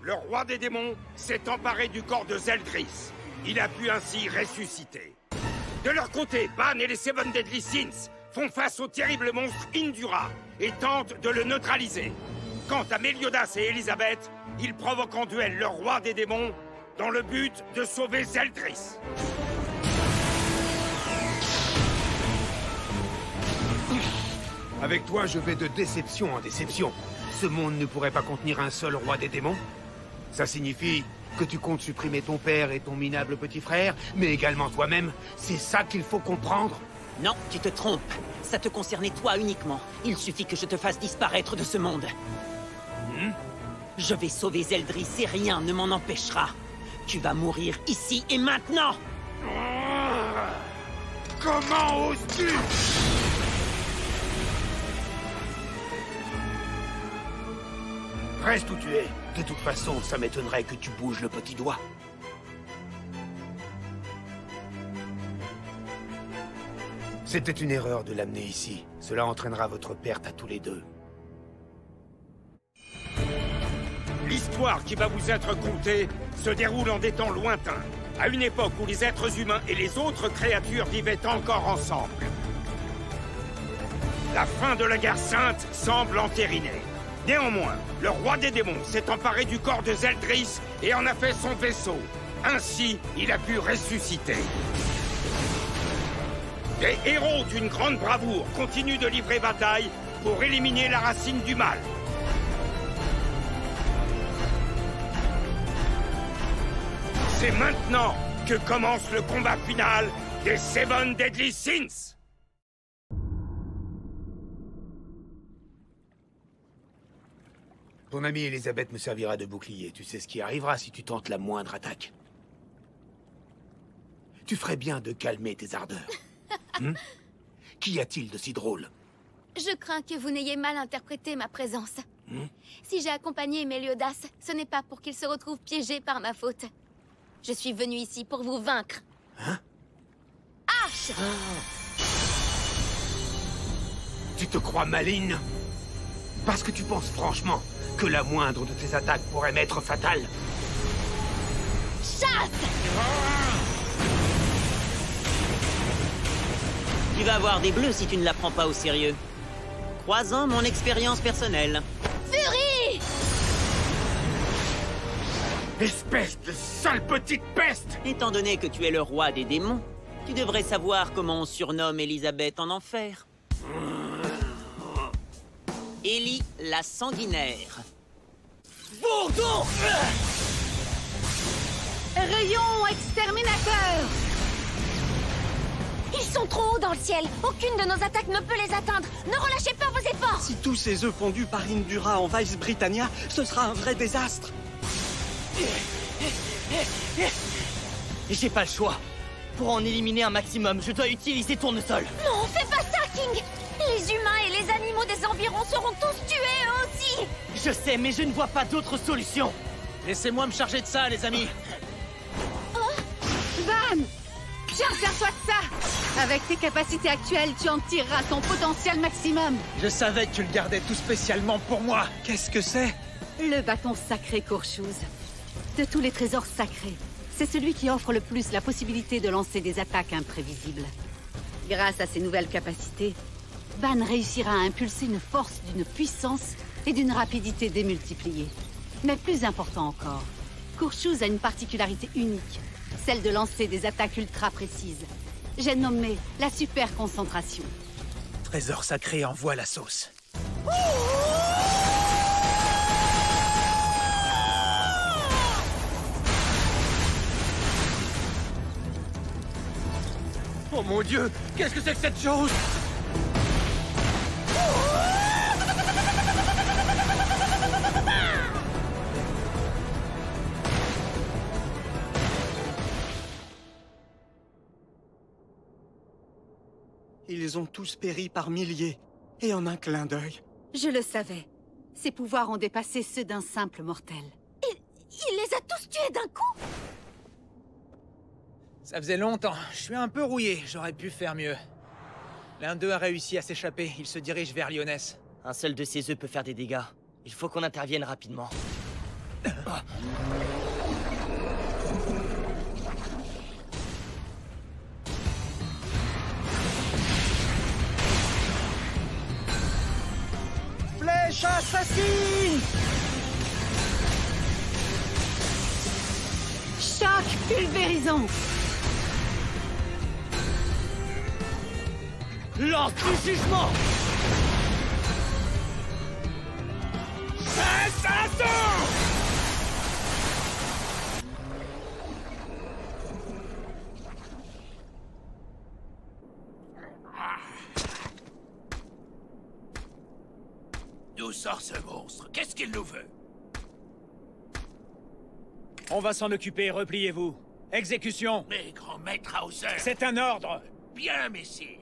le roi des démons s'est emparé du corps de Zeldris. Il a pu ainsi ressusciter. De leur côté, Ban et les Seven Deadly Sins font face au terrible monstre Indura et tentent de le neutraliser. Quant à Meliodas et Elisabeth, ils provoquent en duel le roi des démons dans le but de sauver Zeldris. Avec toi, je vais de déception en déception. Ce monde ne pourrait pas contenir un seul roi des démons? Ça signifie que tu comptes supprimer ton père et ton minable petit frère, mais également toi-même? C'est ça qu'il faut comprendre? Non, tu te trompes. Ça te concernait toi uniquement. Il suffit que je te fasse disparaître de ce monde. Je vais sauver Zeldris et rien ne m'en empêchera. Tu vas mourir ici et maintenant! Comment oses-tu? Reste où tu es. De toute façon, ça m'étonnerait que tu bouges le petit doigt. C'était une erreur de l'amener ici. Cela entraînera votre perte à tous les deux. L'histoire qui va vous être contée se déroule en des temps lointains, à une époque où les êtres humains et les autres créatures vivaient encore ensemble. La fin de la guerre sainte semble entérinée. Néanmoins, le roi des démons s'est emparé du corps de Zeldris et en a fait son vaisseau. Ainsi, il a pu ressusciter. Des héros d'une grande bravoure continuent de livrer bataille pour éliminer la racine du mal. C'est maintenant que commence le combat final des Seven Deadly Sins. Ton amie Elisabeth me servira de bouclier. Tu sais ce qui arrivera si tu tentes la moindre attaque. Tu ferais bien de calmer tes ardeurs. Qu'y a-t-il de si drôle? Je crains que vous n'ayez mal interprété ma présence. Si j'ai accompagné Meliodas, ce n'est pas pour qu'il se retrouve piégé par ma faute. Je suis venue ici pour vous vaincre. Hein? Hache! Tu te crois maligne? Parce que tu penses franchement que la moindre de tes attaques pourrait m'être fatale? Chasse! Tu vas avoir des bleus si tu ne la prends pas au sérieux. Croisant mon expérience personnelle. Furie! Espèce de sale petite peste! Étant donné que tu es le roi des démons, tu devrais savoir comment on surnomme Elisabeth en enfer. Ellie la sanguinaire. Bourdon! Rayon exterminateur! Ils sont trop hauts dans le ciel. Aucune de nos attaques ne peut les atteindre. Ne relâchez pas vos efforts! Si tous ces œufs pondus par Indura envahissent Britannia, ce sera un vrai désastre. J'ai pas le choix. Pour en éliminer un maximum, je dois utiliser tournesol. Non, fais pas ça, King! Les humains et les animaux des environs seront tous tués, eux aussi! Je sais, mais je ne vois pas d'autre solution. Laissez-moi me charger de ça, les amis. Ban! Tiens, sers-toi de ça! Avec tes capacités actuelles, tu en tireras ton potentiel maximum. Je savais que tu le gardais tout spécialement pour moi. Qu'est-ce que c'est? Le bâton sacré Courchouz. De tous les trésors sacrés, c'est celui qui offre le plus la possibilité de lancer des attaques imprévisibles. Grâce à ses nouvelles capacités, Ban réussira à impulser une force d'une puissance et d'une rapidité démultipliées. Mais plus important encore, Courchouz a une particularité unique, celle de lancer des attaques ultra précises. J'ai nommé la super concentration. Trésor sacré envoie la sauce. Oh mon Dieu, qu'est-ce que c'est que cette chose? Ils ont tous péri par milliers, et en un clin d'œil. Je le savais. Ses pouvoirs ont dépassé ceux d'un simple mortel. Il les a tous tués d'un coup! Ça faisait longtemps. Je suis un peu rouillé. J'aurais pu faire mieux. L'un d'eux a réussi à s'échapper. Il se dirige vers Lyonès. Un seul de ces œufs peut faire des dégâts. Il faut qu'on intervienne rapidement. Flèche assassine! Choc pulvérisant. Lance du jugement! D'où sort ce monstre? Qu'est-ce qu'il nous veut? On va s'en occuper, repliez-vous. Exécution! Mais grand maître Hauser... C'est un ordre! Bien, messire.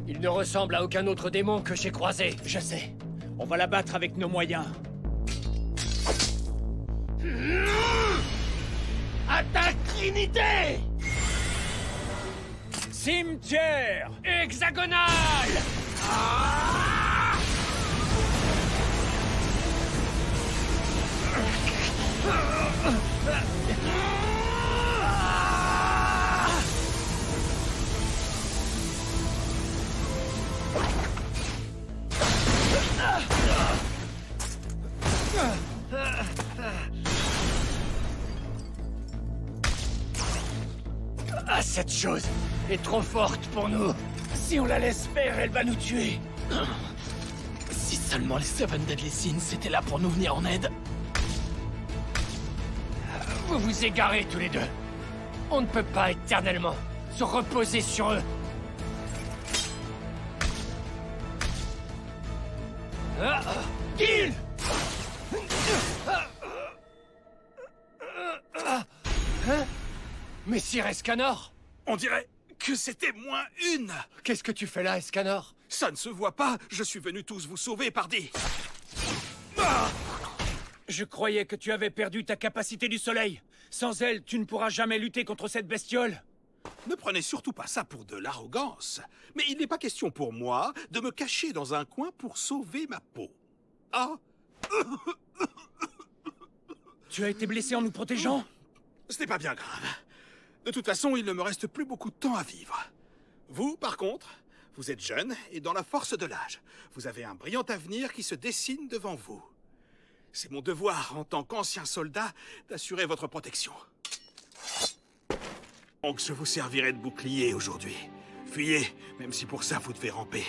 Il ne ressemble à aucun autre démon que j'ai croisé. Je sais. On va la battre avec nos moyens. Attaque Trinité! Cimetière! Hexagonal! Ah! Ah, cette chose est trop forte pour nous. Si on la laisse faire, elle va nous tuer. Si seulement les Seven Deadly Sins étaient là pour nous venir en aide. Vous vous égarez tous les deux. On ne peut pas éternellement se reposer sur eux. Kill! Messire Escanor? On dirait que c'était moins une. Qu'est-ce que tu fais là, Escanor? Ça ne se voit pas. Je suis venu tous vous sauver, pardi. Je croyais que tu avais perdu ta capacité du soleil. Sans elle, tu ne pourras jamais lutter contre cette bestiole. Ne prenez surtout pas ça pour de l'arrogance. Mais il n'est pas question pour moi de me cacher dans un coin pour sauver ma peau. Ah! Tu as été blessé en nous protégeant? Ce n'est pas bien grave. De toute façon, il ne me reste plus beaucoup de temps à vivre. Vous, par contre, vous êtes jeune et dans la force de l'âge. Vous avez un brillant avenir qui se dessine devant vous. C'est mon devoir, en tant qu'ancien soldat, d'assurer votre protection. Donc je vous servirai de bouclier aujourd'hui. Fuyez, même si pour ça vous devez ramper.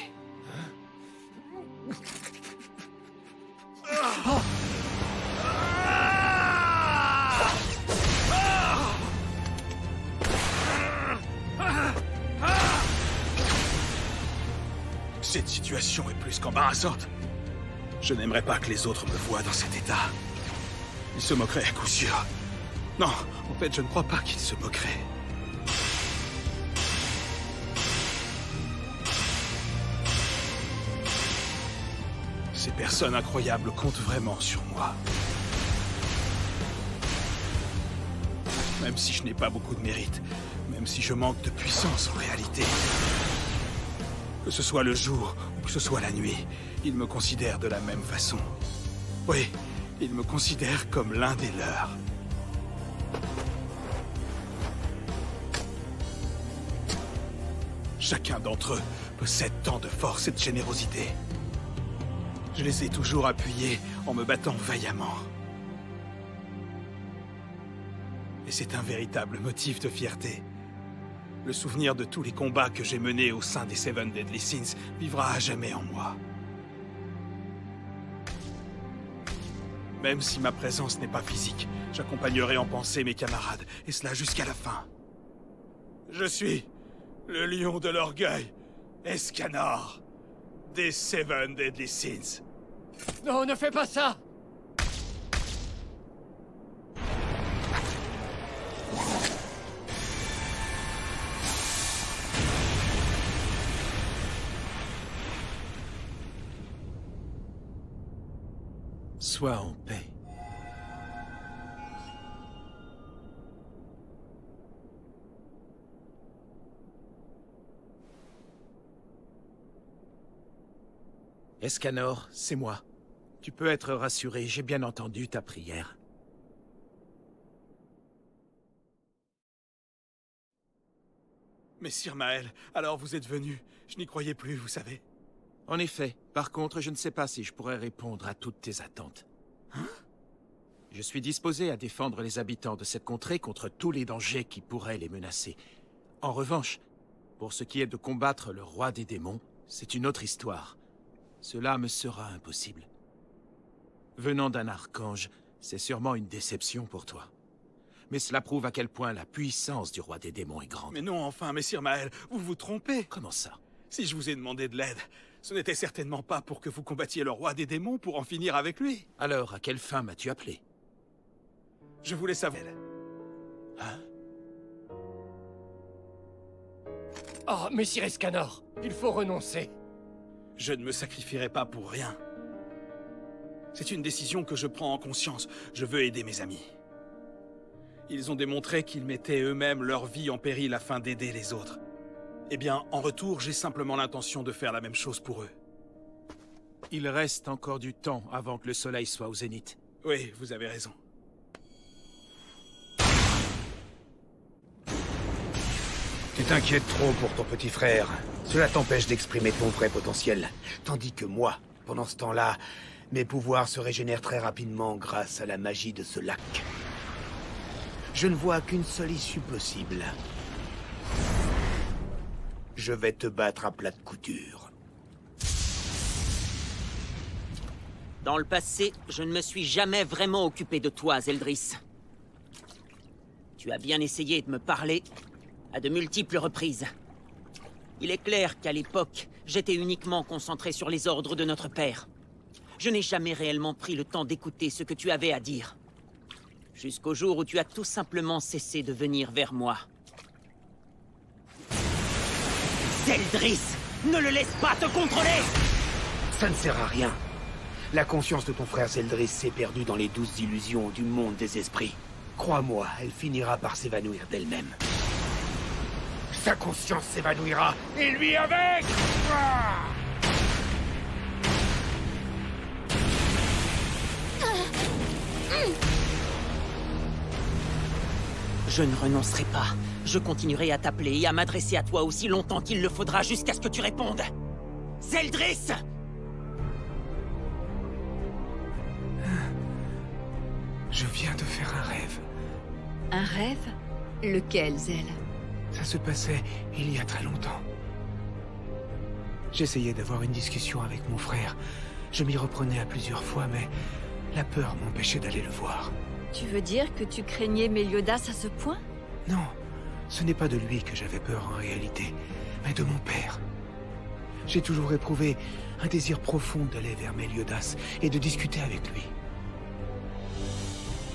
Cette situation est plus qu'embarrassante. Je n'aimerais pas que les autres me voient dans cet état. Ils se moqueraient à coup sûr. Non, en fait, je ne crois pas qu'ils se moqueraient. Ces personnes incroyables comptent vraiment sur moi. Même si je n'ai pas beaucoup de mérite, même si je manque de puissance en réalité. Que ce soit le jour ou que ce soit la nuit, ils me considèrent de la même façon. Oui, ils me considèrent comme l'un des leurs. Chacun d'entre eux possède tant de force et de générosité. Je les ai toujours appuyés en me battant vaillamment. Et c'est un véritable motif de fierté. Le souvenir de tous les combats que j'ai menés au sein des Seven Deadly Sins vivra à jamais en moi. Même si ma présence n'est pas physique, j'accompagnerai en pensée mes camarades, et cela jusqu'à la fin. Je suis le lion de l'orgueil, Escanor, des Seven Deadly Sins. Non, ne fais pas ça! Sois en paix. Escanor, c'est moi. Tu peux être rassuré, j'ai bien entendu ta prière. Messire Maël, alors vous êtes venu. Je n'y croyais plus, vous savez. En effet, par contre, je ne sais pas si je pourrais répondre à toutes tes attentes. Hein? Je suis disposé à défendre les habitants de cette contrée contre tous les dangers qui pourraient les menacer. En revanche, pour ce qui est de combattre le roi des démons, c'est une autre histoire. Cela me sera impossible. Venant d'un archange, c'est sûrement une déception pour toi. Mais cela prouve à quel point la puissance du roi des démons est grande. Mais non, enfin, Messire Maël, vous vous trompez. Comment ça? Si je vous ai demandé de l'aide, ce n'était certainement pas pour que vous combattiez le roi des démons pour en finir avec lui. Alors, à quelle fin m'as-tu appelé? Je voulais savoir. Hein? Oh, Messire Escanor, il faut renoncer. Je ne me sacrifierai pas pour rien. C'est une décision que je prends en conscience. Je veux aider mes amis. Ils ont démontré qu'ils mettaient eux-mêmes leur vie en péril afin d'aider les autres. Eh bien, en retour, j'ai simplement l'intention de faire la même chose pour eux. Il reste encore du temps avant que le soleil soit au zénith. Oui, vous avez raison. Tu t'inquiètes trop pour ton petit frère. Cela t'empêche d'exprimer ton vrai potentiel. Tandis que moi, pendant ce temps-là, mes pouvoirs se régénèrent très rapidement grâce à la magie de ce lac. Je ne vois qu'une seule issue possible. Je vais te battre à plate couture. Dans le passé, je ne me suis jamais vraiment occupé de toi, Zeldris. Tu as bien essayé de me parler à de multiples reprises. Il est clair qu'à l'époque, j'étais uniquement concentré sur les ordres de notre père. Je n'ai jamais réellement pris le temps d'écouter ce que tu avais à dire. Jusqu'au jour où tu as tout simplement cessé de venir vers moi. Zeldris, ne le laisse pas te contrôler! Ça ne sert à rien. La conscience de ton frère Zeldris s'est perdue dans les douces illusions du monde des esprits. Crois-moi, elle finira par s'évanouir d'elle-même. Sa conscience s'évanouira, et lui avec! Je ne renoncerai pas. Je continuerai à t'appeler et à m'adresser à toi aussi longtemps qu'il le faudra jusqu'à ce que tu répondes. Zeldris! Je viens de faire un rêve. Un rêve? Lequel, Zell? Ça se passait il y a très longtemps. J'essayais d'avoir une discussion avec mon frère. Je m'y reprenais à plusieurs fois, mais la peur m'empêchait d'aller le voir. Tu veux dire que tu craignais Méliodas à ce point? Non, ce n'est pas de lui que j'avais peur en réalité, mais de mon père. J'ai toujours éprouvé un désir profond d'aller vers Méliodas et de discuter avec lui.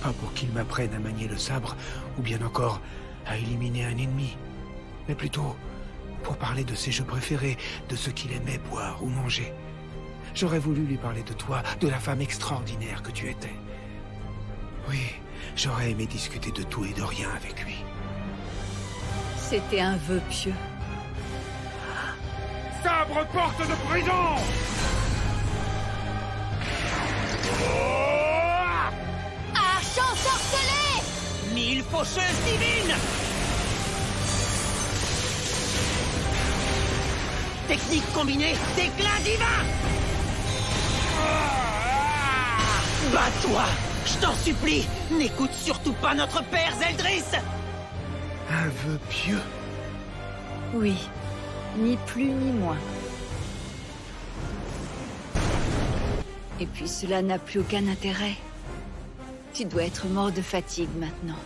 Pas pour qu'il m'apprenne à manier le sabre, ou bien encore à éliminer un ennemi, mais plutôt pour parler de ses jeux préférés, de ce qu'il aimait boire ou manger. J'aurais voulu lui parler de toi, de la femme extraordinaire que tu étais. Oui, j'aurais aimé discuter de tout et de rien avec lui. C'était un vœu pieux. Sabre porte de prison! Arche ensorcelé! 1000 faucheuses divines! Technique combinée d'éclat divin! Bats-toi! Je t'en supplie! N'écoute surtout pas notre père, Zeldris! Un vœu pieux? Oui, ni plus ni moins. Et puis cela n'a plus aucun intérêt. Tu dois être mort de fatigue maintenant.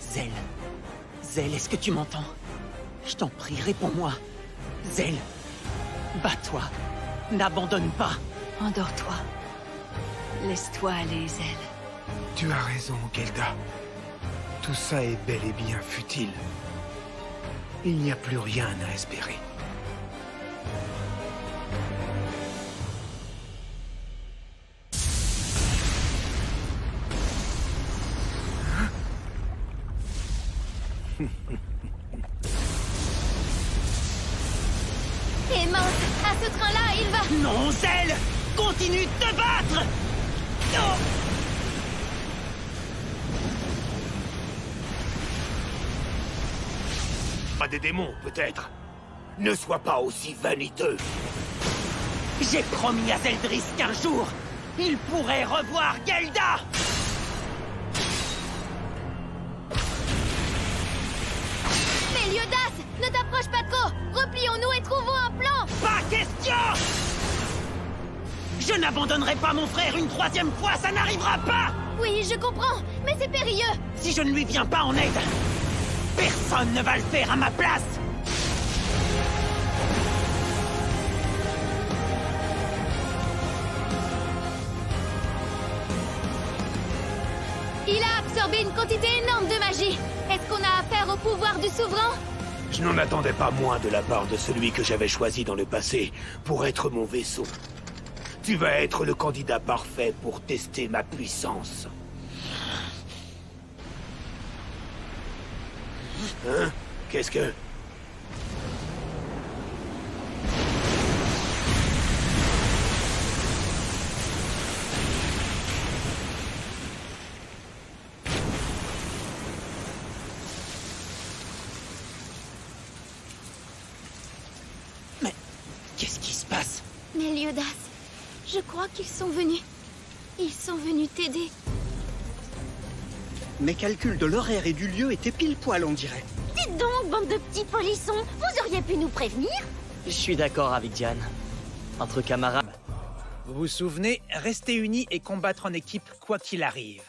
Zell. Zell, est-ce que tu m'entends? Je t'en prie, réponds-moi. Zell, bats-toi. N'abandonne pas. Endors-toi. Laisse-toi aller, Zell. Tu as raison, Gelda. Tout ça est bel et bien futile. Il n'y a plus rien à espérer. Aimance, à ce train-là, il va... Non, Zell! Continue de te battre! Non! Pas des démons, peut-être. Ne sois pas aussi vaniteux. J'ai promis à Zeldris qu'un jour, il pourrait revoir Gelda! Méliodas, ne t'approche pas trop! Replions-nous et trouvons un plan! Pas question! Je n'abandonnerai pas mon frère une troisième fois, ça n'arrivera pas! Oui, je comprends, mais c'est périlleux! Si je ne lui viens pas en aide, personne ne va le faire à ma place! Il a absorbé une quantité énorme de magie! Est-ce qu'on a affaire au pouvoir du souverain? Je n'en attendais pas moins de la part de celui que j'avais choisi dans le passé pour être mon vaisseau. Tu vas être le candidat parfait pour tester ma puissance. Hein? Qu'est-ce que... Mais qu'est-ce qui se passe? Méliodas, je crois qu'ils sont venus. Ils sont venus t'aider. Mes calculs de l'horaire et du lieu étaient pile poil, on dirait. Dites donc, bande de petits polissons, vous auriez pu nous prévenir? Je suis d'accord avec Diane. Entre camarades... Vous vous souvenez, rester unis et combattre en équipe quoi qu'il arrive.